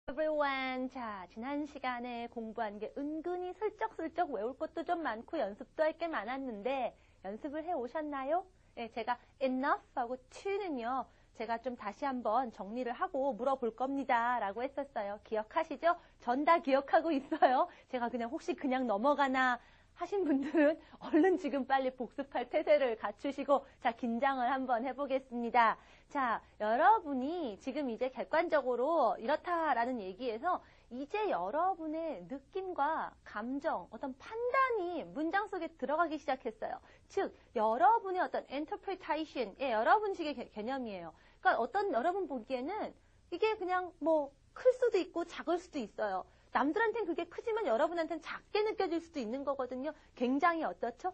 everyone. 자, 지난 시간에 공부한 게 은근히 슬쩍슬쩍 외울 것도 좀 많고 연습도 할 게 많았는데 연습을 해 오셨나요? 네, 제가 enough하고 to는요. 제가 좀 다시 한번 정리를 하고 물어볼 겁니다. 라고 했었어요. 기억하시죠? 전 다 기억하고 있어요. 제가 혹시 그냥 넘어가나 하신 분들은 얼른 지금 빨리 복습할 태세를 갖추시고 자 긴장을 한번 해보겠습니다. 자 여러분이 지금 이제 객관적으로 이렇다라는 얘기에서 이제 여러분의 느낌과 감정 어떤 판단이 문장 속에 들어가기 시작했어요. 즉 여러분의 어떤 interpretation의 여러분식의 개념이에요. 그러니까 어떤 여러분 보기에는 이게 그냥 클 수도 있고 작을 수도 있어요. 남들한테는 그게 크지만 여러분한테는 작게 느껴질 수도 있는 거거든요. 굉장히 어떻죠?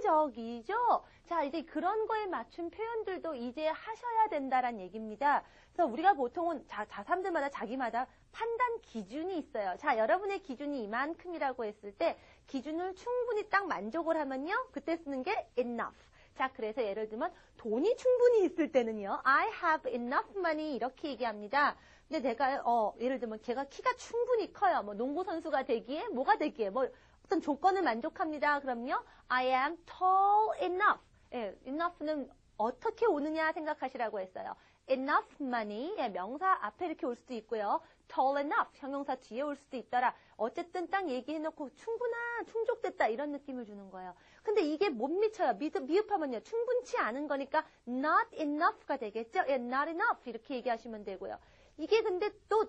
상대적이죠? 자, 이제 그런 거에 맞춘 표현들도 이제 하셔야 된다란 얘기입니다. 그래서 우리가 보통은 사람들마다 자기마다 판단 기준이 있어요. 자, 여러분의 기준이 이만큼이라고 했을 때 기준을 충분히 딱 만족을 하면요. 그때 쓰는 게 enough. 자, 그래서 예를 들면 돈이 충분히 있을 때는요. I have enough money 이렇게 얘기합니다. 근데 내가 예를 들면 걔가 키가 충분히 커요. 농구 선수가 되기에 뭐가 되기에 어떤 조건을 만족합니다. 그럼요. I am tall enough. 예, enough는 어떻게 오느냐 생각하시라고 했어요. enough money 명사 앞에 이렇게 올 수도 있고요. tall enough 형용사 뒤에 올 수도 있더라. 어쨌든 딱 얘기해놓고 충족됐다 이런 느낌을 주는 거예요. 근데 이게 못 미쳐요. 미흡하면요. 충분치 않은 거니까 not enough가 되겠죠. 예, not enough 이렇게 얘기하시면 되고요. 이게 근데 또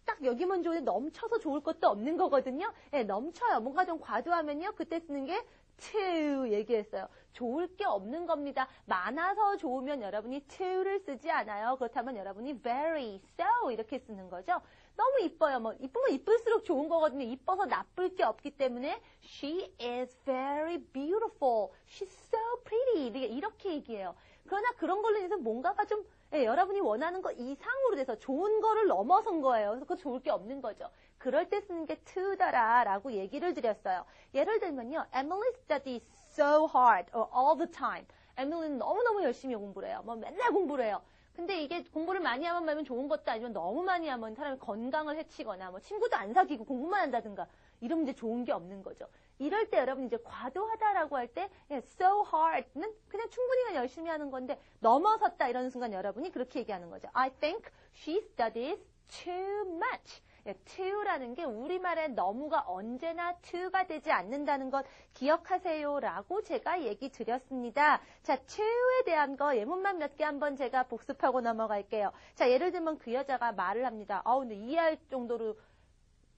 딱 여기만 좋은데 넘쳐서 좋을 것도 없는 거거든요. 예, 넘쳐요. 뭔가 좀 과도하면요. 그때 쓰는 게 too 얘기했어요. 좋을 게 없는 겁니다. 많아서 좋으면 여러분이 to를 쓰지 않아요. 그렇다면 여러분이 very, so 이렇게 쓰는 거죠. 너무 이뻐요. 이쁘면 이쁠수록 좋은 거거든요. 이뻐서 나쁠 게 없기 때문에 she is very beautiful. She's so pretty. 이렇게 얘기해요. 그러나 그런 걸로 인해서 뭔가가 좀 여러분이 원하는 거 이상으로 돼서 좋은 거를 넘어선 거예요. 그래서 그거 좋을 게 없는 거죠. 그럴 때 쓰는 게 to더라 라고 얘기를 드렸어요. 예를 들면요. Emily studies so hard all the time. 에밀리는 너무너무 열심히 공부를 해요. 맨날 공부를 해요. 근데 이게 공부를 많이 하면 좋은 것도 아니면 너무 많이 하면 사람이 건강을 해치거나 친구도 안 사귀고 공부만 한다든가 이러면 이제 좋은 게 없는 거죠. 이럴 때 여러분 이제 과도하다라고 할 때 so hard는 그냥 충분히 그냥 열심히 하는 건데 넘어섰다 이러는 순간 여러분이 그렇게 얘기하는 거죠. I think she studies too much. to라는 게 우리말에 너무가 언제나 to가 되지 않는다는 것 기억하세요 라고 제가 얘기 드렸습니다. 자, to에 대한 거 예문만 몇 개 한번 제가 복습하고 넘어갈게요. 자, 예를 들면 그 여자가 말을 합니다. 근데 이해할 정도로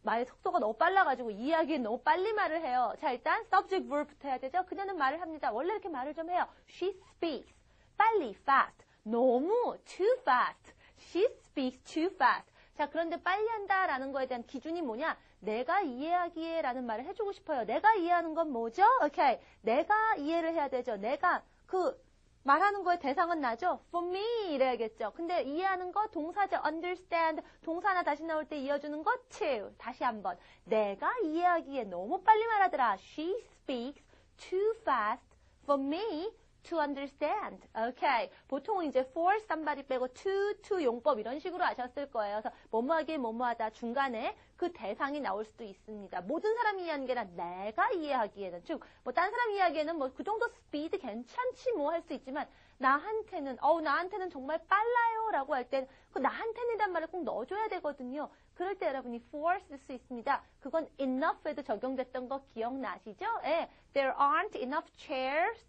말의 속도가 너무 빨라가지고 이해하기엔 너무 빨리 말을 해요. 자, 일단 subject verb부터 해야 되죠. 그녀는 말을 합니다. 원래 이렇게 말을 좀 해요. She speaks. 빨리, fast. 너무 too fast. She speaks too fast. 자, 그런데 빨리 한다라는 거에 대한 기준이 뭐냐? 내가 이해하기에 라는 말을 해주고 싶어요. 내가 이해하는 건 뭐죠? 오케이. 내가 이해를 해야 되죠. 내가 말하는 거의 대상은 나죠? For me 이래야겠죠. 근데 이해하는 거 동사죠. understand. 동사 하나 다시 나올 때 이어주는 거 to. 다시 한번. 내가 이해하기에 너무 빨리 말하더라. She speaks too fast for me to understand. 오케이. 보통은 이제 for somebody 빼고 to 용법 이런 식으로 아셨을 거예요. 그래서 뭐뭐하기에 뭐뭐하다 중간에 그 대상이 나올 수도 있습니다. 모든 사람이 이해하는 게 아니라 내가 이해하기에는 즉 딴 사람 이해하기에는 그 정도 스피드 괜찮지 할 수 있지만 나한테는 정말 빨라요 라고 할 땐 그 나한테는이란 말을 꼭 넣어줘야 되거든요. 그럴 때 여러분이 for 쓸 수 있습니다. 그건 enough에도 적용됐던 거 기억나시죠? 예. There aren't enough chairs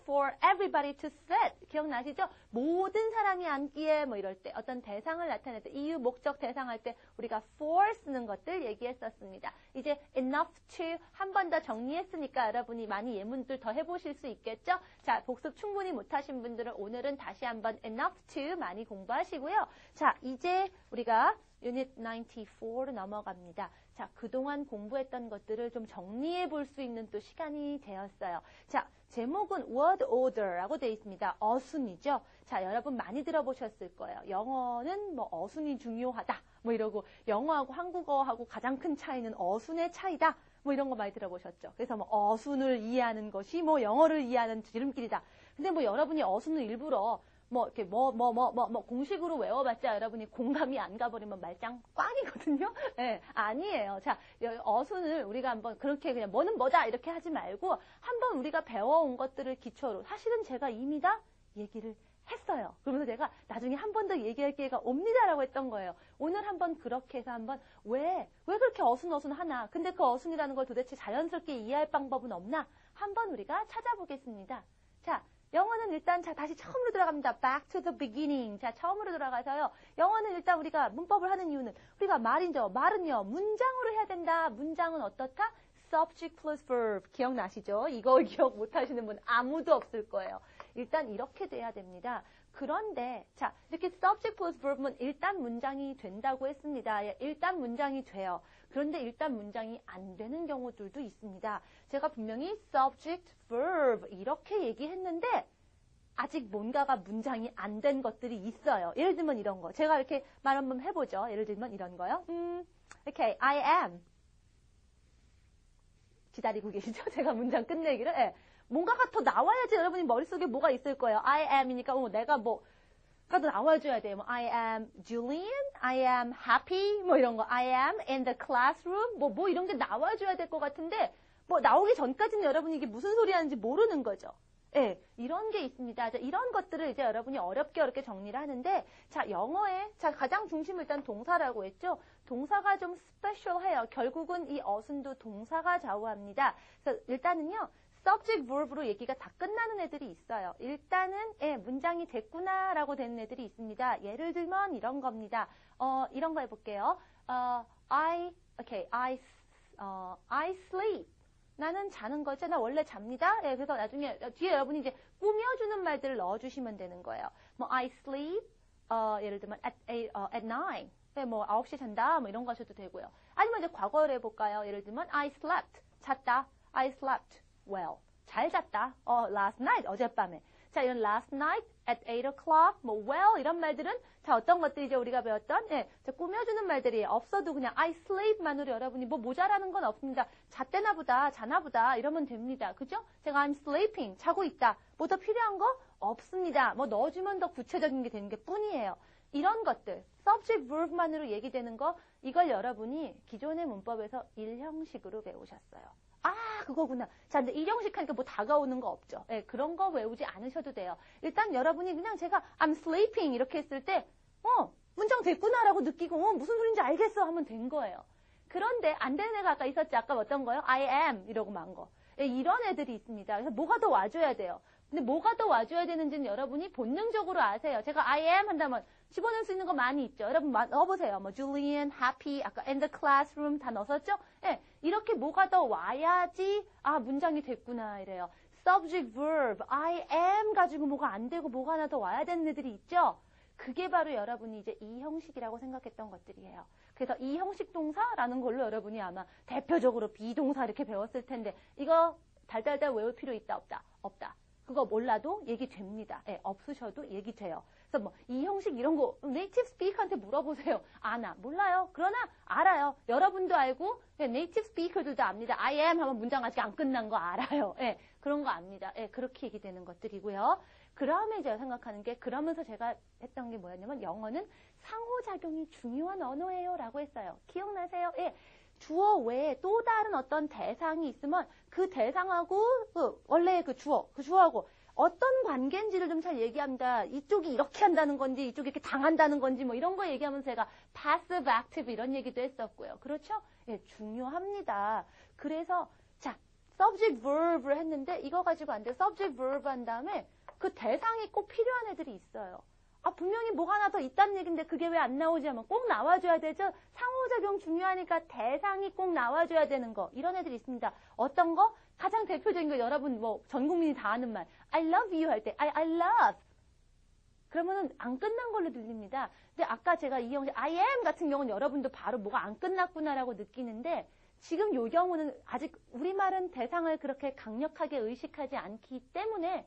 for everybody to sit. 기억나시죠? 모든 사람이 앉기에 이럴 때 어떤 대상을 나타낼 때 이유, 목적, 대상할 때 우리가 for 쓰는 것들 얘기했었습니다. 이제 enough to 한 번 더 정리했으니까 여러분이 많이 예문들 더 해보실 수 있겠죠? 자, 복습 충분히 못하신 분들은 오늘은 다시 한번 enough to 많이 공부하시고요. 자, 이제 우리가 유닛 94로 넘어갑니다. 자, 그동안 공부했던 것들을 좀 정리해 볼 수 있는 또 시간이 되었어요. 자, 제목은 word order라고 되어 있습니다. 어순이죠. 자, 여러분 많이 들어보셨을 거예요. 영어는 어순이 중요하다. 이러고 영어하고 한국어하고 가장 큰 차이는 어순의 차이다. 이런 거 많이 들어보셨죠. 그래서 어순을 이해하는 것이 영어를 이해하는 지름길이다. 근데 여러분이 어순을 일부러 이렇게 공식으로 외워봤자 여러분이 공감이 안 가버리면 말짱 꽝이거든요. 네, 아니에요. 자, 어순을 우리가 한번 그렇게 그냥 뭐는 뭐다 이렇게 하지 말고 한번 우리가 배워온 것들을 기초로 사실은 제가 이미 다 얘기를 했어요. 그러면서 제가 나중에 한 번 더 얘기할 기회가 옵니다라고 했던 거예요. 오늘 한번 그렇게 해서 한번 왜 그렇게 어순어순 하나? 근데 그 어순이라는 걸 도대체 자연스럽게 이해할 방법은 없나? 한번 우리가 찾아보겠습니다. 자, 영어는 일단 다시 처음으로 들어갑니다. Back to the beginning. 자, 처음으로 들어가서요. 영어는 일단 우리가 문법을 하는 이유는 우리가 말은요. 문장으로 해야 된다. 문장은 어떻다? Subject plus verb. 기억나시죠? 이거 기억 못하시는 분 아무도 없을 거예요. 일단 이렇게 돼야 됩니다. 그런데 자, 이렇게 subject plus verb은 일단 문장이 된다고 했습니다. 예, 일단 문장이 돼요. 그런데 일단 문장이 안 되는 경우들도 있습니다. 제가 분명히 subject, verb 이렇게 얘기했는데 아직 뭔가가 문장이 안 된 것들이 있어요. 예를 들면 이런 거. 제가 이렇게 말 한번 해보죠. 예를 들면 이런 거요. Okay, I am. 기다리고 계시죠? 제가 문장 끝내기를. 예. 뭔가가 더 나와야지 여러분이 머릿속에 뭐가 있을 거예요. I am이니까 내가 가 더 나와줘야 돼요. I am Julian, I am happy, 이런 거. I am in the classroom, 이런 게 나와줘야 될 것 같은데, 나오기 전까지는 여러분이 이게 무슨 소리 하는지 모르는 거죠. 예, 이런 게 있습니다. 자, 이런 것들을 이제 여러분이 어렵게 정리를 하는데, 자, 영어에, 가장 중심은 일단 동사라고 했죠? 동사가 좀 스페셜해요. 결국은 이 어순도 동사가 좌우합니다. 그래서 일단은요, subject, verb로 얘기가 다 끝나는 애들이 있어요. 일단은, 문장이 됐구나라고 되는 애들이 있습니다. 예를 들면 이런 겁니다. 이런 거 해볼게요. I sleep. 나는 자는 거죠. 나 원래 잡니다. 예, 그래서 나중에 뒤에 여러분이 이제 꾸며주는 말들을 넣어주시면 되는 거예요. I sleep. 예를 들면 at 9. 네, 9시에 잔다. 이런 거 하셔도 되고요. 아니면 이제 과거를 해볼까요? 예를 들면 I slept. 잤다. I slept well. 잘 잤다. last night. 어젯밤에. 자, 이런 last night at 8 o'clock, well 이런 말들은 자, 어떤 것들이죠? 우리가 배웠던 꾸며주는 말들이 없어도 그냥 I sleep만으로 여러분이 모자라는 건 없습니다. 잤대나 보다, 자나 보다 이러면 됩니다. 그죠? 제가 I'm sleeping, 자고 있다. 더 필요한 거 없습니다. 넣어주면 더 구체적인 게 되는 게 뿐이에요. 이런 것들, subject, verb만으로 얘기되는 거 이걸 여러분이 기존의 문법에서 1형식으로 배우셨어요. 그거구나. 자, 근데 1형식 하니까 다가오는 거 없죠. 예, 그런 거 외우지 않으셔도 돼요. 일단 여러분이 그냥 제가 I'm sleeping 이렇게 했을 때, 문장 됐구나라고 느끼고, 무슨 소린지 알겠어 하면 된 거예요. 그런데 안 되는 애가 아까 있었지. 아까 어떤 거요? I am 이러고 만 거. 예, 이런 애들이 있습니다. 그래서 뭐가 더 와줘야 돼요. 근데 뭐가 더 와줘야 되는지는 여러분이 본능적으로 아세요. 제가 I am 한다면 집어넣을 수 있는 거 많이 있죠. 여러분 넣어보세요. Julian, happy, 아까 in the classroom 다 넣었었죠? 예, 이렇게 뭐가 더 와야지 문장이 됐구나 이래요. subject, verb, I am 가지고 뭐가 안 되고 뭐가 하나 더 와야 되는 애들이 있죠? 그게 바로 여러분이 이제 이 형식이라고 생각했던 것들이에요. 그래서 이 형식 동사라는 걸로 여러분이 아마 대표적으로 비동사 이렇게 배웠을 텐데 이거 달달달 외울 필요 있다 없다? 없다. 그거 몰라도 얘기됩니다. 예, 없으셔도 얘기돼요. 그래서 이 형식 이런 거 네이티브 스피커한테 물어보세요. 아나? 몰라요. 그러나 알아요. 여러분도 알고 네이티브 스피커들도 압니다. I am 하면 문장 아직 안 끝난 거 알아요. 예, 그런 거 압니다. 예, 그렇게 얘기되는 것들이고요. 그다음에 제가 생각하는 게 그러면서 제가 했던 게 뭐였냐면 영어는 상호작용이 중요한 언어예요 라고 했어요. 기억나세요? 예. 주어 외에 또 다른 어떤 대상이 있으면 그 대상하고 원래 그 주어하고 어떤 관계인지를 좀 잘 얘기합니다. 이쪽이 이렇게 한다는 건지 이쪽이 이렇게 당한다는 건지 이런 거 얘기하면서 제가 passive, active 이런 얘기도 했었고요. 그렇죠? 예, 중요합니다. 그래서 자, subject, verb를 했는데 이거 가지고 안 돼. subject, verb 한 다음에 그 대상이 꼭 필요한 애들이 있어요. 분명히 뭐가 하나 더 있다는 얘기인데 그게 왜 안 나오지 하면 꼭 나와줘야 되죠. 상호작용 중요하니까 대상이 꼭 나와줘야 되는 거. 이런 애들이 있습니다. 어떤 거? 가장 대표적인 거 여러분 전 국민이 다 아는 말. I love you 할 때 I love. 그러면은 안 끝난 걸로 들립니다. 근데 아까 제가 이 형식 I am 같은 경우는 여러분도 바로 뭐가 안 끝났구나라고 느끼는데 지금 요 경우는 아직 우리말은 대상을 그렇게 강력하게 의식하지 않기 때문에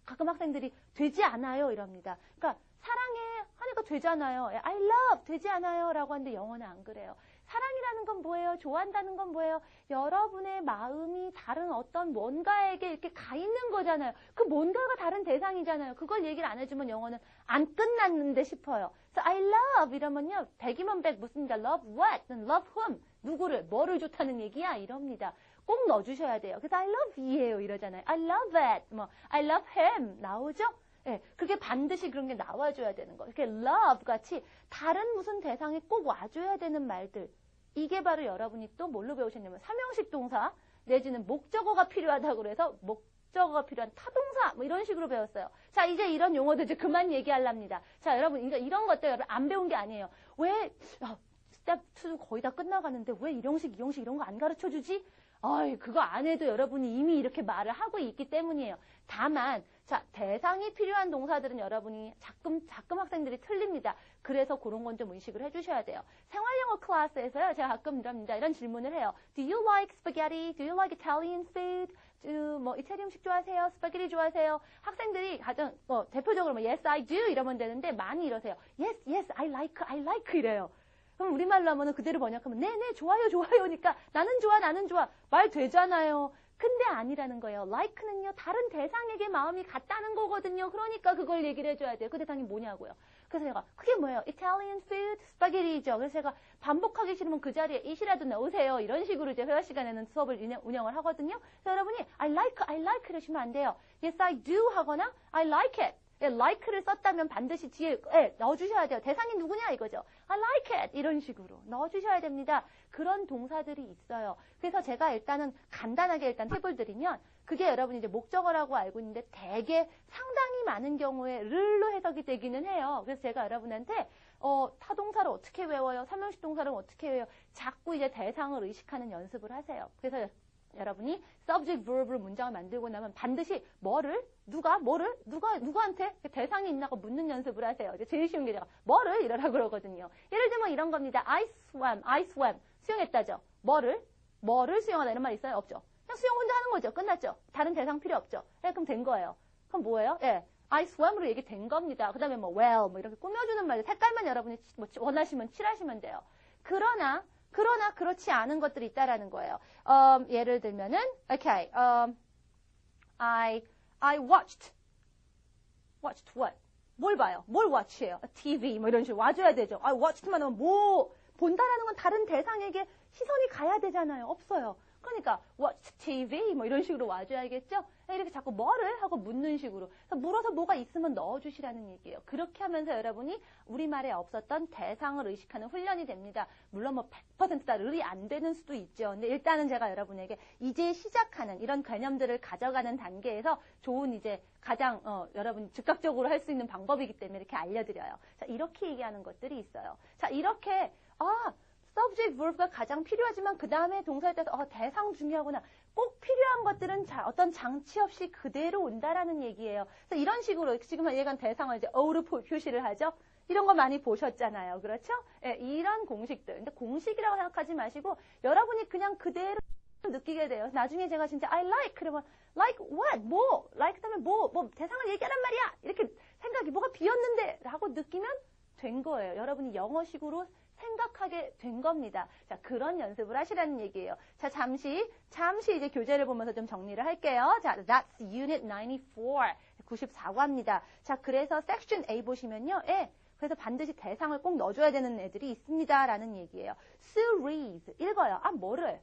가끔 학생들이 되지 않아요 이럽니다. 그러니까 사랑해 하니까 되잖아요. I love 되지 않아요 라고 하는데 영어는 안 그래요. 사랑이라는 건 뭐예요? 좋아한다는 건 뭐예요? 여러분의 마음이 다른 어떤 뭔가에게 이렇게 가 있는 거잖아요. 그 뭔가가 다른 대상이잖아요. 그걸 얘기를 안 해주면 영어는 안 끝났는데 싶어요. 그래서 I love 이러면요. 100이면 100 무슨가 love what? love whom? 누구를? 뭐를 좋다는 얘기야? 이럽니다. 꼭 넣어주셔야 돼요. 그래서 I love you예요. 이러잖아요. I love it. 뭐 I love him. 나오죠? 예, 그게 반드시 그런 게 나와줘야 되는 거예요. 이렇게 love 같이 다른 무슨 대상이 꼭 와줘야 되는 말들. 이게 바로 여러분이 또 뭘로 배우셨냐면 삼형식 동사 내지는 목적어가 필요하다고 그래서 목적어가 필요한 타동사 뭐 이런 식으로 배웠어요. 자, 이제 이런 용어도 이제 그만 얘기하랍니다. 자, 여러분 이런 것들 여러분 안 배운 게 아니에요. 왜 스텝 2 거의 다 끝나가는데 왜 일형식, 이형식 이런 거 안 가르쳐주지? 그거 안 해도 여러분이 이미 이렇게 말을 하고 있기 때문이에요. 다만, 자, 대상이 필요한 동사들은 여러분이 가끔 학생들이 틀립니다. 그래서 그런 건 좀 의식을 해주셔야 돼요. 생활영어 클래스에서요, 제가 가끔 이런 질문을 해요. Do you like spaghetti? Do you like Italian food? 이태리 음식 좋아하세요? 스파게티 좋아하세요? 학생들이 가장, 대표적으로 yes, I do 이러면 되는데 많이 이러세요. Yes, I like 이래요. 그럼 우리말로 하면 그대로 번역하면 네네 좋아요니까 나는 좋아 말 되잖아요. 근데 아니라는 거예요. like는요 다른 대상에게 마음이 같다는 거거든요. 그러니까 그걸 얘기를 해줘야 돼요. 그 대상이 뭐냐고요. 그래서 제가 그게 뭐예요? Italian food, 스파게티죠. 그래서 제가 반복하기 싫으면 그 자리에 it이라도 넣으세요. 이런 식으로 이제 회화 시간에는 수업을 운영을 하거든요. 그래서 여러분이 I like 이러시면 안 돼요. Yes, I do 하거나 I like it. like를 썼다면 반드시 뒤에 넣어주셔야 돼요. 대상이 누구냐 이거죠. I like it 이런 식으로 넣어주셔야 됩니다. 그런 동사들이 있어요. 그래서 제가 일단은 간단하게 일단 팁을 드리면 그게 여러분이 이제 목적어라고 알고 있는데 대개 상당히 많은 경우에 를로 해석이 되기는 해요. 그래서 제가 여러분한테 타동사를 어떻게 외워요? 삼형식 동사를 어떻게 외워요? 자꾸 이제 대상을 의식하는 연습을 하세요. 그래서 여러분이 subject verb로 문장을 만들고 나면 반드시 누구한테 대상이 있나고 묻는 연습을 하세요. 이제 제일 쉬운 게 제가 뭐를 이러라고 그러거든요. 예를 들면 이런 겁니다. I swam. 수영했다죠. 뭐를 수영하다 이런 말 있어요? 없죠. 그냥 수영 혼자 하는 거죠. 끝났죠. 다른 대상 필요 없죠. 그럼 된 거예요. 그럼 뭐예요? I swam으로 얘기된 겁니다. 그 다음에 well 이렇게 꾸며주는 말들 색깔만 여러분이 원하시면 칠하시면 돼요. 그러나 그렇지 않은 것들이 있다라는 거예요. 예를 들면은 okay, I watched what? 뭘 봐요? 뭘 watch해요? TV 이런 식으로 와줘야 되죠. I watched만 하면 본다라는 건 다른 대상에게 시선이 가야 되잖아요. 없어요. 그러니까 watch TV 이런 식으로 와줘야겠죠. 이렇게 자꾸 뭐를 하고 묻는 식으로 물어서 뭐가 있으면 넣어주시라는 얘기예요. 그렇게 하면서 여러분이 우리말에 없었던 대상을 의식하는 훈련이 됩니다. 물론 100%다 르이 안 되는 수도 있죠. 근데 일단은 제가 여러분에게 이제 시작하는 이런 개념들을 가져가는 단계에서 좋은 이제 가장 여러분이 즉각적으로 할 수 있는 방법이기 때문에 이렇게 알려드려요. 자, 이렇게 얘기하는 것들이 있어요. 자, 이렇게 subject verb가 가장 필요하지만 그 다음에 동사에 따라서 대상 중요하구나. 꼭 필요한 것들은 어떤 장치 없이 그대로 온다라는 얘기예요. 그래서 이런 식으로 지금 얘기한 대상을 이제 어로 표시를 하죠. 이런 거 많이 보셨잖아요. 그렇죠? 이런 공식들. 근데 공식이라고 생각하지 마시고 여러분이 그냥 그대로 느끼게 돼요. 나중에 제가 진짜 I like 그러면 like what? like 그다음에 대상을 얘기하란 말이야. 이렇게 생각이 뭐가 비었는데 라고 느끼면 된 거예요. 여러분이 영어식으로 생각하게 된 겁니다. 자, 그런 연습을 하시라는 얘기예요. 자, 잠시 이제 교재를 보면서 좀 정리를 할게요. 자, that's unit 94과입니다. 자, 그래서 section A 보시면요. 그래서 반드시 대상을 꼭 넣어줘야 되는 애들이 있습니다. 라는 얘기예요. Sue reads. 읽어요. 뭐를?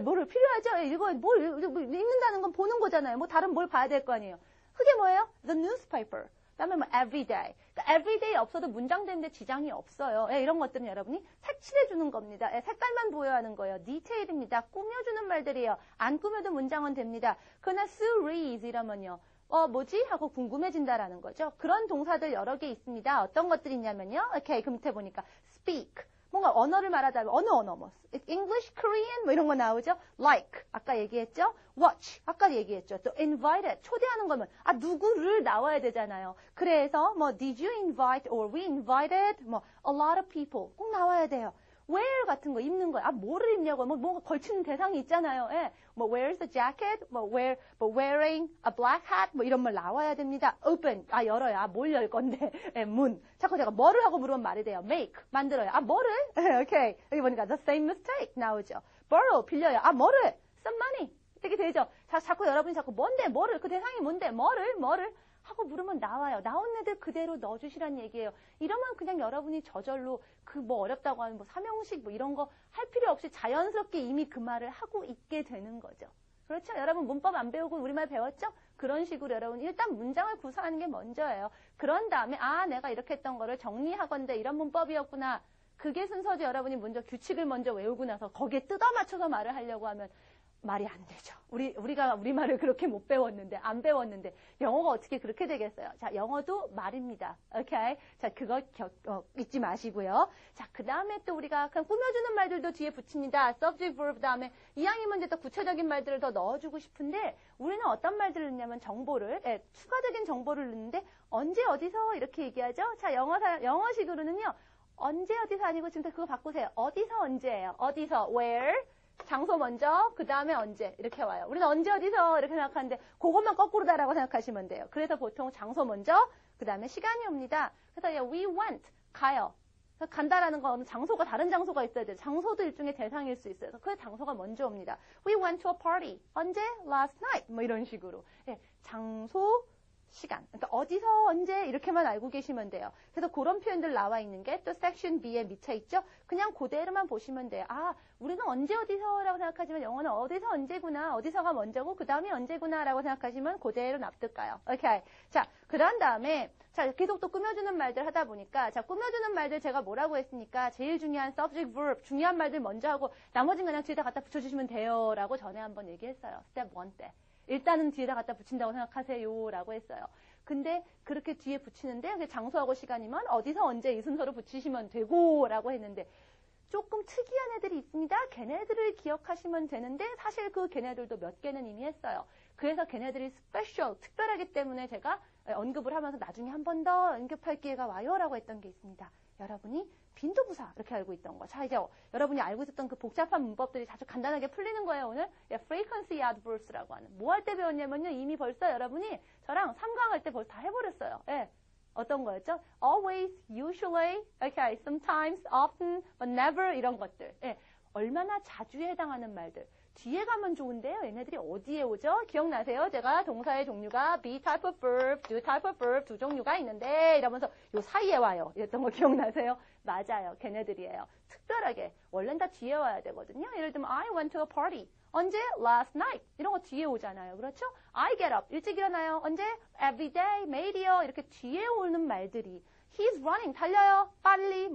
뭐를 필요하죠? 읽는다는 건 보는 거잖아요. 다른 뭘 봐야 될 거 아니에요. 그게 뭐예요? The newspaper. 그다음에 everyday. 그러니까 everyday 없어도 문장 되는데 지장이 없어요. 이런 것들은 여러분이 색칠해 주는 겁니다. 색깔만 보여야 하는 거예요. 디테일입니다. 꾸며주는 말들이에요. 안 꾸며도 문장은 됩니다. 그러나 Sue reads 이러면요. 뭐지? 하고 궁금해진다라는 거죠. 그런 동사들 여러 개 있습니다. 어떤 것들이 있냐면요. 오케이, 그 밑에 보니까 speak. 뭔가 언어를 말하자면 어느 언어 English, Korean 이런 거 나오죠. Like 아까 얘기했죠. Watch 아까 얘기했죠. 또 invited 초대하는 거면 누구를 나와야 되잖아요. 그래서 Did you invite or we invited a lot of people 꼭 나와야 돼요. wear 같은 거 입는 거예요. 아, 뭐를 입냐고. 뭔가 걸치는 대상이 있잖아요. 예. where's the jacket? wearing a black hat? 이런 말 나와야 됩니다. open. 아, 열어요. 아, 뭘 열 건데. 예, 문. 자꾸 제가 뭐를 하고 물으면 말이 돼요. make. 만들어요. 아, 뭐를? 오케이. 여기 보니까 the same mistake 나오죠. borrow. 빌려요. 아, 뭐를? some money. 이렇게 되죠. 자꾸 여러분이 자꾸 뭔데? 뭐를? 그 대상이 뭔데? 뭐를? 하고 물으면 나와요. 나온 애들 그대로 넣어주시란 얘기예요. 이러면 그냥 여러분이 저절로 그 어렵다고 하는 삼형식 이런 거 할 필요 없이 자연스럽게 이미 그 말을 하고 있게 되는 거죠. 그렇죠? 여러분 문법 안 배우고 우리말 배웠죠? 그런 식으로 여러분 일단 문장을 구사하는 게 먼저예요. 그런 다음에 아 내가 이렇게 했던 거를 정리하건대 이런 문법이었구나. 그게 순서지. 여러분이 먼저 규칙을 먼저 외우고 나서 거기에 뜯어 맞춰서 말을 하려고 하면 말이 안 되죠. 우리가 우리말을 그렇게 못 배웠는데, 안 배웠는데, 영어가 어떻게 그렇게 되겠어요? 자, 영어도 말입니다. 오케이? 자, 그거 잊지 마시고요. 자, 그 다음에 또 우리가 그냥 꾸며주는 말들도 뒤에 붙입니다. subject, verb 다음에 이왕이 문제 더 구체적인 말들을 더 넣어주고 싶은데, 우리는 어떤 말들을 넣냐면 정보를, 추가적인 정보를 넣는데, 언제 어디서 이렇게 얘기하죠? 자, 영어식으로는요, 언제 어디서 아니고 지금 그거 바꾸세요. 어디서 언제예요? 어디서, where? 장소 먼저, 그 다음에 언제 이렇게 와요. 우리는 언제 어디서 이렇게 생각하는데 그것만 거꾸로다라고 생각하시면 돼요. 그래서 보통 장소 먼저, 그 다음에 시간이 옵니다. 그래서 we went, 가요. 간다라는 건 장소가 다른 장소가 있어야 돼요. 장소도 일종의 대상일 수 있어요. 그래서 그 장소가 먼저 옵니다. We went to a party. 언제? Last night. 이런 식으로. 장소, 시간. 그러니까 어디서 언제 이렇게만 알고 계시면 돼요. 그래서 그런 표현들 나와 있는 게 또 섹션 B에 미쳐 있죠. 그냥 그대로만 보시면 돼요. 아, 우리는 언제 어디서라고 생각하지만 영어는 어디서 언제구나. 어디서가 먼저고 그 다음이 언제구나라고 생각하시면 그대로 납득 가요. 오케이. 자, 그런 다음에 자, 계속 또 꾸며주는 말들 하다 보니까 자, 꾸며주는 말들 제가 뭐라고 했습니까? 제일 중요한 subject, verb, 중요한 말들 먼저 하고 나머지는 그냥 뒤에다 갖다 붙여주시면 돼요. 라고 전에 한번 얘기했어요. 스텝 1 때. 일단은 뒤에다 갖다 붙인다고 생각하세요. 라고 했어요. 근데 그렇게 뒤에 붙이는데 장소하고 시간이면 어디서 언제 이 순서로 붙이시면 되고 라고 했는데 조금 특이한 애들이 있습니다. 걔네들을 기억하시면 되는데 사실 그 걔네들도 몇 개는 이미 했어요. 그래서 걔네들이 스페셜, 특별하기 때문에 제가 언급을 하면서 나중에 한 번 더 언급할 기회가 와요. 라고 했던 게 있습니다. 여러분이 빈도부사 이렇게 알고 있던 거. 자, 이제 여러분이 알고 있었던 그 복잡한 문법들이 아주 간단하게 풀리는 거예요, 오늘. frequency adverse라고 하는. 뭐 할 때 배웠냐면요. 이미 벌써 여러분이 저랑 3강 할 때 벌써 다 해버렸어요. 예. 어떤 거였죠? always, usually, okay, sometimes, often, but never 이런 것들. 예. 얼마나 자주에 해당하는 말들. 뒤에 가면 좋은데요. 얘네들이 어디에 오죠? 기억나세요? 제가 동사의 종류가 be type of verb, do type of verb 두 종류가 있는데 이러면서 요 사이에 와요. 이랬던 거 기억나세요? 맞아요. 걔네들이에요. 특별하게. 원래는 다 뒤에 와야 되거든요. 예를 들면 I went to a party. 언제? Last night. 이런 거 뒤에 오잖아요. 그렇죠? I get up. 일찍 일어나요. 언제? Every day, 매일이요. 이렇게 뒤에 오는 말들이 He's running. 달려요. 빨리.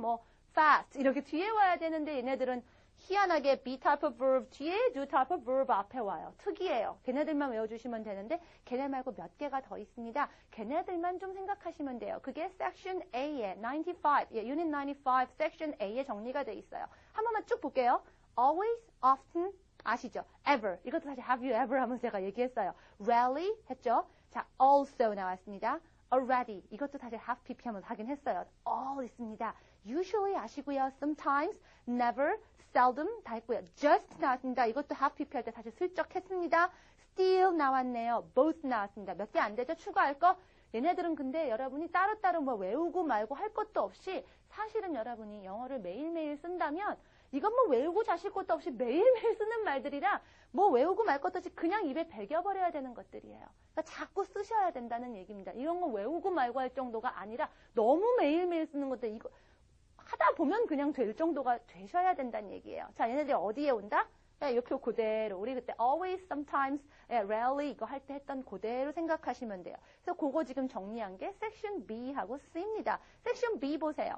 fast. 이렇게 뒤에 와야 되는데 얘네들은 희한하게 be type of verb 뒤에 do type of verb 앞에 와요. 특이해요. 걔네들만 외워주시면 되는데 걔네 말고 몇 개가 더 있습니다. 걔네들만 좀 생각하시면 돼요. 그게 section A에 95, unit 95 section A에 정리가 돼 있어요. 한 번만 쭉 볼게요. always, often, 아시죠? ever. 이것도 사실 have you ever 하면서 제가 얘기했어요. rarely 했죠? 자, also 나왔습니다. already. 이것도 사실 have pp 하면서 하긴 했어요. all 있습니다. usually 아시고요. sometimes, never, seldom 다 했고요. just 나왔습니다. 이것도 have pp 할 때 사실 슬쩍 했습니다. still 나왔네요. both 나왔습니다. 몇 개 안 되죠? 추가할 거? 얘네들은 근데 여러분이 따로따로 외우고 말고 할 것도 없이 사실은 여러분이 영어를 매일매일 쓴다면 이건 외우고 자실 것도 없이 매일매일 쓰는 말들이라 외우고 말 것도 없이 그냥 입에 배겨버려야 되는 것들이에요. 그러니까 자꾸 쓰셔야 된다는 얘기입니다. 이런 거 외우고 말고 할 정도가 아니라 너무 매일매일 쓰는 것들 이거 하다 보면 그냥 될 정도가 되셔야 된다는 얘기예요. 자, 얘네들이 어디에 온다? 이렇게 그대로 우리 그때 always, sometimes, rarely 이거 할 때 했던 그대로 생각하시면 돼요. 그래서 그거 지금 정리한 게 section B하고 C입니다. section B 보세요.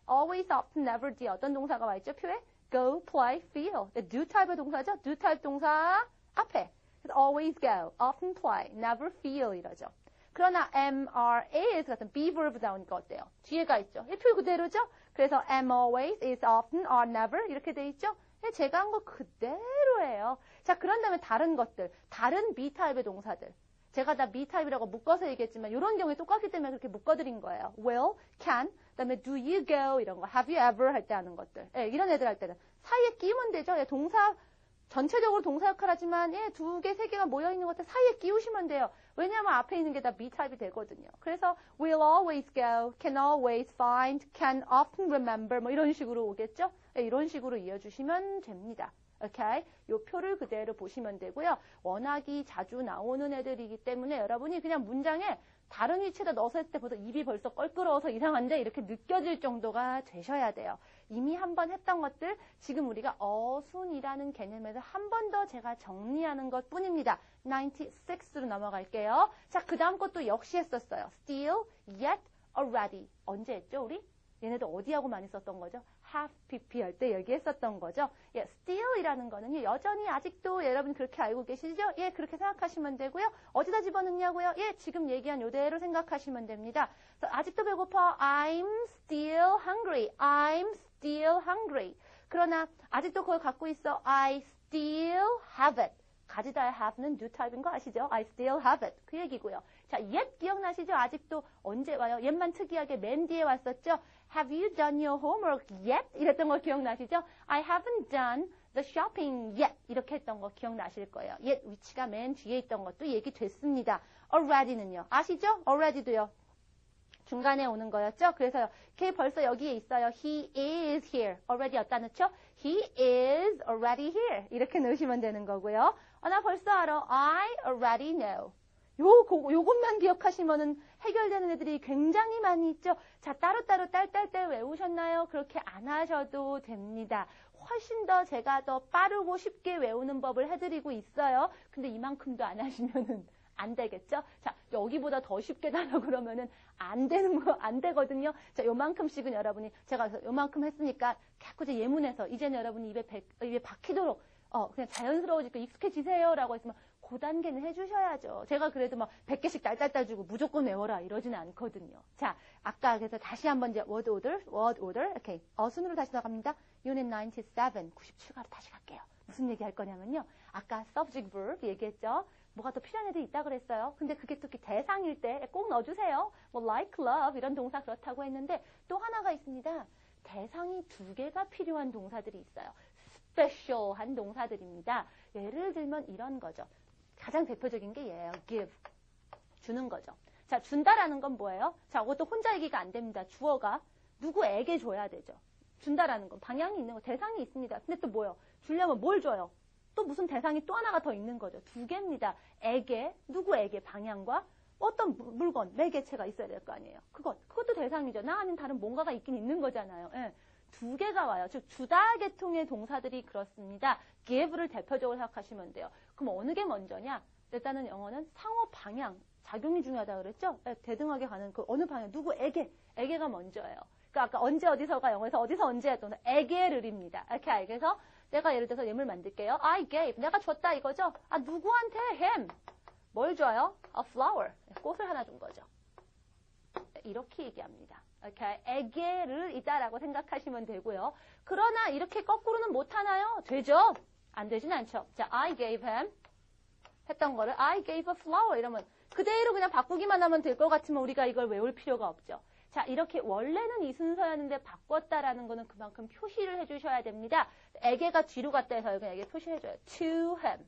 always, often, never 뒤에 어떤 동사가 와 있죠? 표에 go, play, feel. do type의 동사죠? do type 동사 앞에. 그래서 always go, often play, never feel 이러죠. 그러나 MRAS 같은 be verb 나오니까 어때요? 뒤에가 있죠. 이 표 그대로죠? 그래서 am always, is often, are never 이렇게 돼 있죠? 제가 한 거 그대로예요. 자, 그런 다음에 다른 것들, 다른 B 타입의 동사들. 제가 다 me 타입이라고 묶어서 얘기했지만 이런 경우에 똑같기 때문에 그렇게 묶어드린 거예요. will, can, 그다음에 do you go 이런 거, have you ever 할 때 하는 것들. 예, 이런 애들 할 때는 사이에 끼우면 되죠. 예, 동사 전체적으로 동사 역할하지만 예, 2개, 3개가 모여있는 것들 사이에 끼우시면 돼요. 왜냐하면 앞에 있는 게 다 me 타입이 되거든요. 그래서 will always go, can always find, can often remember 뭐 이런 식으로 오겠죠. 예, 이런 식으로 이어주시면 됩니다. 오케이? 요 표를 그대로 보시면 되고요. 워낙이 자주 나오는 애들이기 때문에 여러분이 그냥 문장에 다른 위치에다 넣어서 했을 때보다 입이 벌써 껄끄러워서 이상한데 이렇게 느껴질 정도가 되셔야 돼요. 이미 한번 했던 것들 지금 우리가 어순이라는 개념에서 한 번 더 제가 정리하는 것 뿐입니다. 96로 넘어갈게요. 자, 그 다음 것도 역시 했었어요. still, yet, already. 언제 했죠, 우리? 얘네들 어디하고 많이 썼던 거죠? have pp 할 때 얘기했었던 거죠. 예, still이라는 거는요, 여전히 아직도 여러분 그렇게 알고 계시죠? 예, 그렇게 생각하시면 되고요. 어디다 집어넣냐고요? 예, 지금 얘기한 요대로 생각하시면 됩니다. 그래서 아직도 배고파. I'm still hungry. I'm still hungry. 그러나 아직도 그걸 갖고 있어. I still have it. 가지다의 have는 do 타입인 거 아시죠? I still have it. 그 얘기고요. 자, yet 기억나시죠? 아직도 언제 와요? yet만 특이하게 맨 뒤에 왔었죠? Have you done your homework yet? 이랬던 거 기억나시죠? I haven't done the shopping yet. 이렇게 했던 거 기억나실 거예요. yet 위치가 맨 뒤에 있던 것도 얘기됐습니다. already는요. 아시죠? already도요. 중간에 오는 거였죠? 그래서요. 걔 벌써 여기에 있어요. He is here. already 어디다 넣죠? He is already here. 이렇게 넣으시면 되는 거고요. 나 벌써 알아. I already know. 요것만 기억하시면은 해결되는 애들이 굉장히 많이 있죠. 자, 따로따로 딸딸딸 외우셨나요? 그렇게 안 하셔도 됩니다. 훨씬 더 제가 더 빠르고 쉽게 외우는 법을 해드리고 있어요. 근데 이만큼도 안 하시면은 안 되겠죠? 자, 여기보다 더 쉽게 달라고 그러면은 안 되거든요. 자, 요만큼씩은 여러분이, 제가 요만큼 했으니까 자꾸 제 예문에서 이제는 여러분이 입에 박히도록, 그냥 자연스러워지고 익숙해지세요. 라고 했으면 그 단계는 해주셔야죠. 제가 그래도 막 100개씩 딸딸딸 주고 무조건 외워라 이러지는 않거든요. 자, 아까 그래서 다시 한번 이제 word order. 오케이. 어순으로 다시 나갑니다. Unit 97, 97가로 다시 갈게요. 무슨 얘기 할 거냐면요. 아까 subject verb 얘기했죠. 뭐가 더 필요한 애들이 있다 그랬어요. 근데 그게 또 대상일 때 꼭 넣어주세요. 뭐 like, love 이런 동사 그렇다고 했는데 또 하나가 있습니다. 대상이 2개가 필요한 동사들이 있어요. special한 동사들입니다. 예를 들면 이런 거죠. 가장 대표적인 게 얘예요. give. 주는 거죠. 자, 준다라는 건 뭐예요? 자, 이것도 혼자 얘기가 안 됩니다. 주어가 누구에게 줘야 되죠. 준다라는 건 방향이 있는 거, 대상이 있습니다. 근데 또 뭐예요? 주려면 뭘 줘요? 또 무슨 대상이 또 하나가 더 있는 거죠. 2개입니다. 에게, 누구에게 방향과 어떤 물건, 매개체가 있어야 될 거 아니에요. 그것도 대상이죠. 나 아닌 다른 뭔가가 있긴 있는 거잖아요. 예. 2개가 와요. 즉 주다 계통의 동사들이 그렇습니다. give를 대표적으로 생각하시면 돼요. 그럼 어느 게 먼저냐? 일단은 영어는 상호 방향, 작용이 중요하다 그랬죠? 예, 대등하게 가는 그 어느 방향, 에게가 먼저예요. 그러니까 아까 언제 어디서가 영어에서 어디서 언제 했던 에게를입니다. 이렇게 그래서 내가 예를 들어서 예물 만들게요. I gave. 내가 줬다 이거죠? 누구한테? him. 뭘 줘요? A flower. 꽃을 하나 준 거죠. 이렇게 얘기합니다. 오케이. 에게를 이다라고 생각하시면 되고요. 그러나 이렇게 거꾸로는 못하나요? 되죠? 안 되진 않죠. 자, I gave him. 했던 거를 I gave a flower. 이러면 그대로 그냥 바꾸기만 하면 될 것 같으면 우리가 이걸 외울 필요가 없죠. 자, 이렇게 원래는 이 순서였는데 바꿨다라는 거는 그만큼 표시를 해주셔야 됩니다. 에게가 뒤로 갔다 해서 그냥 에게 표시해줘요. To him.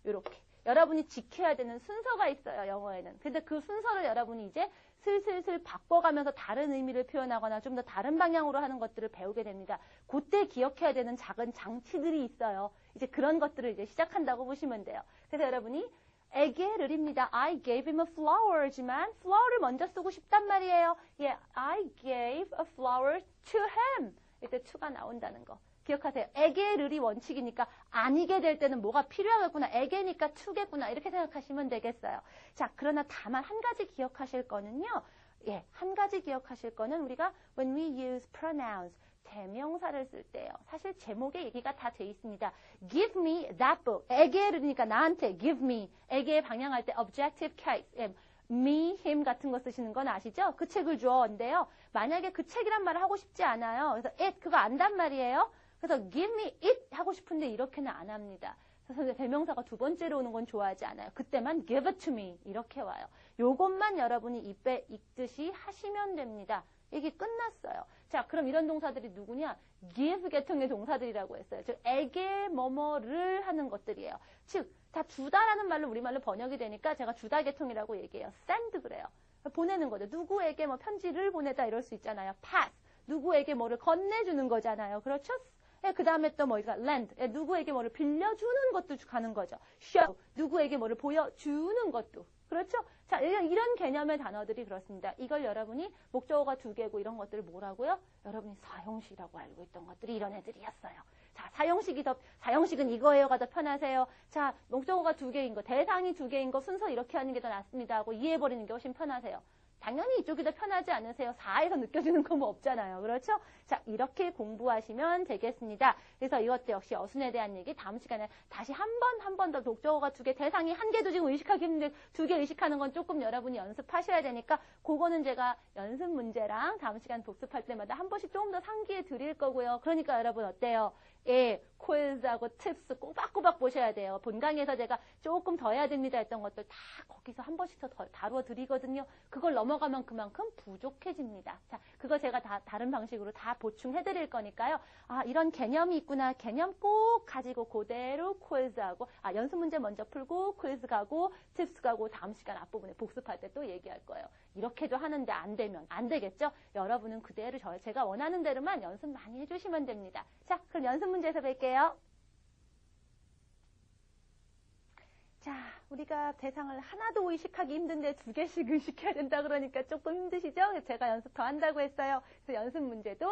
이렇게. 여러분이 지켜야 되는 순서가 있어요, 영어에는. 근데 그 순서를 여러분이 이제 슬슬슬 바꿔가면서 다른 의미를 표현하거나 좀 더 다른 방향으로 하는 것들을 배우게 됩니다. 그때 기억해야 되는 작은 장치들이 있어요. 이제 그런 것들을 이제 시작한다고 보시면 돼요. 그래서 여러분이 에게를입니다. I gave him a flower지만 flower를 먼저 쓰고 싶단 말이에요. 예, I gave a flower to him. 이때 to가 나온다는 거. 기억하세요. 에게를이 원칙이니까 아니게 될 때는 뭐가 필요하겠구나. 에게니까 to겠구나. 이렇게 생각하시면 되겠어요. 자, 그러나 다만 한 가지 기억하실 거는요. 예, 한 가지 기억하실 거는 우리가 when we use pronouns, 대명사를 쓸 때요. 사실 제목에 얘기가 다 돼 있습니다. Give me that book. 에게를이니까 나한테 give me. 에게에 방향할 때 objective case. 예, me, him 같은 거 쓰시는 건 아시죠? 그 책을 줘인데요. 만약에 그 책이란 말을 하고 싶지 않아요. 그래서 it 그거 안단 말이에요. 그래서 give me it 하고 싶은데 이렇게는 안 합니다. 그래서 대명사가 두 번째로 오는 건 좋아하지 않아요. 그때만 give it to me 이렇게 와요. 요것만 여러분이 입에 익듯이 하시면 됩니다. 이게 끝났어요. 자, 그럼 이런 동사들이 누구냐? give 계통의 동사들이라고 했어요. 즉, 에게 뭐뭐를 하는 것들이에요. 즉, 다 주다라는 말로 우리말로 번역이 되니까 제가 주다 계통이라고 얘기해요. send 그래요. 보내는 거죠. 누구에게 뭐 편지를 보내다 이럴 수 있잖아요. pass. 누구에게 뭐를 건네주는 거잖아요. 그렇죠? 그 다음에 또 뭐가 lend. 누구에게 뭐를 빌려주는 것도 가는 거죠. show. 누구에게 뭐를 보여주는 것도. 그렇죠? 자, 이런 개념의 단어들이 그렇습니다. 이걸 여러분이 목적어가 두 개고 이런 것들을 뭐라고요? 여러분이 사형식이라고 알고 있던 것들이 이런 애들이었어요. 자, 사형식은 이거예요가 더 편하세요. 자, 목적어가 두 개인 거, 대상이 두 개인 거 순서 이렇게 하는 게 더 낫습니다 하고 이해해버리는 게 훨씬 편하세요. 당연히 이쪽이 더 편하지 않으세요? 4에서 느껴지는 건 뭐 없잖아요. 그렇죠? 자, 이렇게 공부하시면 되겠습니다. 그래서 이것도 역시 어순에 대한 얘기 다음 시간에 다시 한 번 더 목적어가 두 개, 대상이 한 개도 지금 의식하기 힘든데 두 개 의식하는 건 조금 여러분이 연습하셔야 되니까 그거는 제가 연습 문제랑 다음 시간 복습할 때마다 한 번씩 조금 더 상기해 드릴 거고요. 그러니까 여러분 어때요? 예, quizz하고 tips 꼬박꼬박 보셔야 돼요. 본강에서 제가 조금 더 해야 됩니다 했던 것들 다 거기서 한 번씩 더 다루어 드리거든요. 그걸 넘어가면 그만큼 부족해집니다. 자, 그거 제가 다 다른 방식으로 다 보충해 드릴 거니까요. 아, 이런 개념이 있구나. 개념 꼭 가지고 그대로 quizz하고 연습 문제 먼저 풀고 quiz 가고 tips 가고 다음 시간 앞부분에 복습할 때 또 얘기할 거예요. 이렇게도 하는데 안 되면 안 되겠죠? 여러분은 그대로 제가 원하는 대로만 연습 많이 해주시면 됩니다. 자, 그럼 연습 문제에서 뵐게요. 자, 우리가 대상을 하나도 의식하기 힘든데 두 개씩 의식해야 된다 그러니까 조금 힘드시죠? 제가 연습 더 한다고 했어요. 그래서 연습 문제도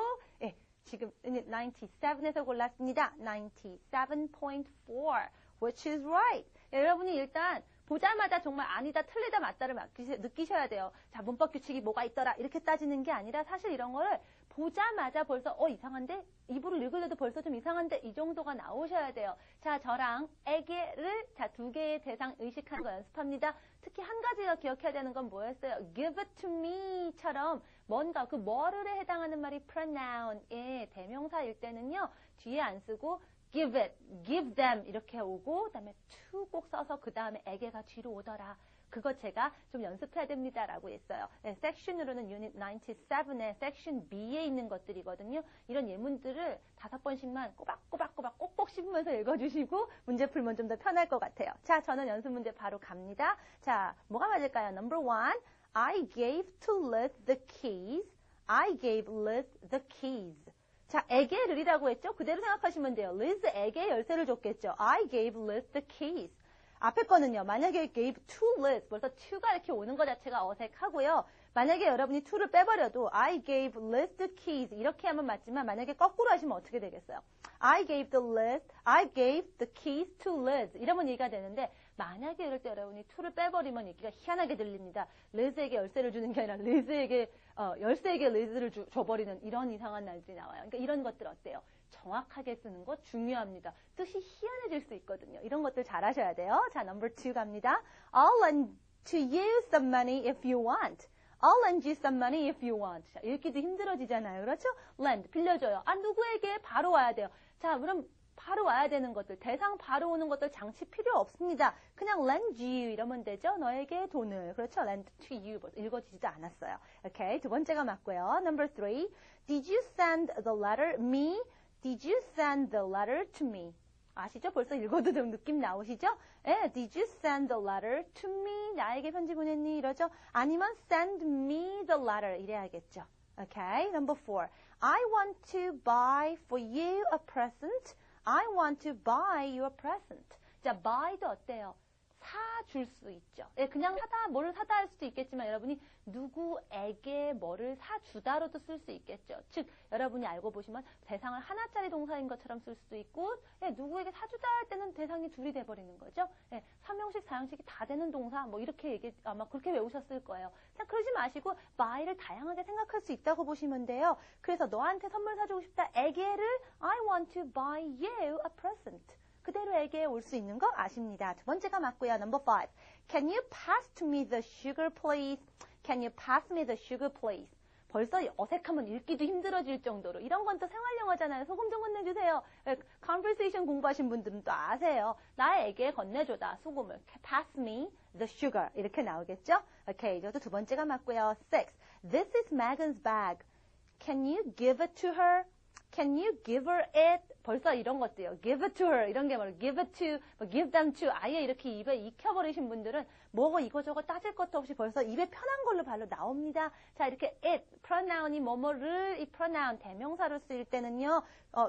지금 97에서 골랐습니다. 97.4 which is right. 여러분이 일단 보자마자 정말 아니다, 틀리다, 맞다를 느끼셔야 돼요. 자, 문법 규칙이 뭐가 있더라 이렇게 따지는 게 아니라 사실 이런 거를 보자마자 벌써 이상한데? 이부를 읽으려도 벌써 좀 이상한데? 이 정도가 나오셔야 돼요. 자, 저랑 에게를 두 개의 대상 의식하는 거 연습합니다. 특히 한 가지가 기억해야 되는 건 뭐였어요? give it to me처럼 뭔가 그 뭐를에 해당하는 말이 pronoun, 대명사일 때는요. 뒤에 안 쓰고 give it, give them 이렇게 오고 그다음에 to 꼭 써서 그 다음에 에게가 뒤로 오더라. 그거 제가 좀 연습해야 됩니다라고 했어요. 섹션으로는 유닛 97의 섹션 B에 있는 것들이거든요. 이런 예문들을 5번씩만 꼬박꼬박 꼭꼭 씹으면서 읽어주시고 문제 풀면 좀 더 편할 것 같아요. 자, 저는 연습 문제 바로 갑니다. 자, 뭐가 맞을까요? Number 1, I gave to Liz the keys. I gave Liz the keys. 자, 에게를이라고 했죠? 그대로 생각하시면 돼요. Liz에게 열쇠를 줬겠죠. I gave Liz the keys. 앞에 거는요. 만약에 gave to Liz, 벌써 to가 이렇게 오는 것 자체가 어색하고요. 만약에 여러분이 to를 빼버려도 I gave Liz the keys 이렇게 하면 맞지만 만약에 거꾸로 하시면 어떻게 되겠어요? I gave the keys to Liz 이러면 얘기가 되는데 만약에 이럴 때 여러분이 to를 빼버리면 얘기가 희한하게 들립니다. Liz에게 열쇠를 주는 게 아니라 열쇠에게 Liz를 줘버리는 이런 이상한 날들이 나와요. 그러니까 이런 것들 어때요? 정확하게 쓰는 거 중요합니다. 뜻이 희한해질 수 있거든요. 이런 것들 잘 하셔야 돼요. 자, number 2 갑니다. I'll lend to you some money if you want. I'll lend you some money if you want. 자, 읽기도 힘들어지잖아요. 그렇죠? lend, 빌려줘요. 누구에게 바로 와야 돼요. 자, 그럼 바로 와야 되는 것들, 대상 바로 오는 것들 장치 필요 없습니다. 그냥 lend you 이러면 되죠. 너에게 돈을. 그렇죠? lend to you. 읽어지지도 않았어요. 오케이. 두 번째가 맞고요. Number 3. Did you send the letter me? Did you send the letter to me? 아시죠? 벌써 읽어도 좀 느낌 나오시죠? Did you send the letter to me? 나에게 편지 보냈니? 이러죠? 아니면 send me the letter 이래야겠죠. Okay, number 4. I want to buy for you a present. I want to buy you a present. 자, buy도 어때요? 사줄 수 있죠. 그냥 뭐를 사다 할 수도 있겠지만 여러분이 누구에게 뭐를 사주다로도 쓸 수 있겠죠. 즉, 여러분이 알고 보시면 대상을 하나짜리 동사인 것처럼 쓸 수도 있고 누구에게 사주다 할 때는 대상이 둘이 돼버리는 거죠. 3형식, 4형식이 다 되는 동사 이렇게 아마 그렇게 외우셨을 거예요. 자, 그러지 마시고 buy를 다양하게 생각할 수 있다고 보시면 돼요. 그래서 너한테 선물 사주고 싶다. 에게를 I want to buy you a present. 그대로 에게 올 수 있는 거 아십니다. 두 번째가 맞고요. Number 5. Can you pass to me the sugar, please? Can you pass me the sugar, please? 벌써 어색하면 읽기도 힘들어질 정도로 이런 건 또 생활 영어잖아요. 소금 좀 건네주세요. conversation 공부하신 분들은 또 아세요. 나에게 건네줘다. 소금을. pass me the sugar. 이렇게 나오겠죠? 오케이, 이것도 두 번째가 맞고요. 6. This is Megan's bag. Can you give it to her? Can you give her it? 벌써 이런 것도요. give it to her. 이런 게 뭐예요? give it to, give them to. 아예 이렇게 입에 익혀버리신 분들은 뭐고 이거저거 따질 것도 없이 벌써 입에 편한 걸로 발로 나옵니다. 자, 이렇게 it, pronoun이 뭐뭐를, 이 pronoun, 대명사로 쓰일 때는요,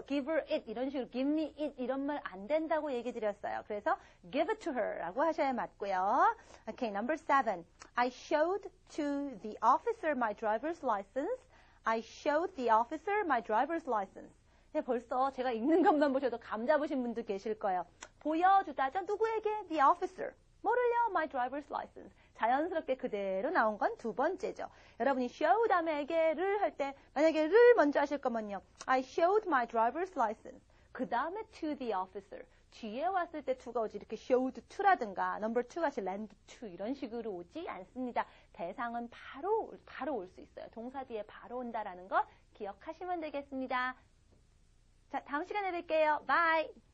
give her it, 이런 식으로 give me it, 이런 말 안 된다고 얘기 드렸어요. 그래서 give it to her 라고 하셔야 맞고요. Okay, number 7. I showed to the officer my driver's license. I showed the officer my driver's license. 네, 벌써 제가 읽는 것만 보셔도 감 잡으신 분도 계실 거예요. 보여주다죠. 누구에게? The officer. 뭐를요? My driver's license. 자연스럽게 그대로 나온 건 두 번째죠. 여러분이 show 다음에게를 할 때 만약에 를 먼저 하실 거면요. I showed my driver's license. 그 다음에 to the officer. 뒤에 왔을 때 to가 오지 이렇게 showed to라든가 number 2 같이 land to 이런 식으로 오지 않습니다. 대상은 바로 올 수 있어요. 동사 뒤에 바로 온다라는 거 기억하시면 되겠습니다. 자, 다음 시간에 뵐게요. Bye!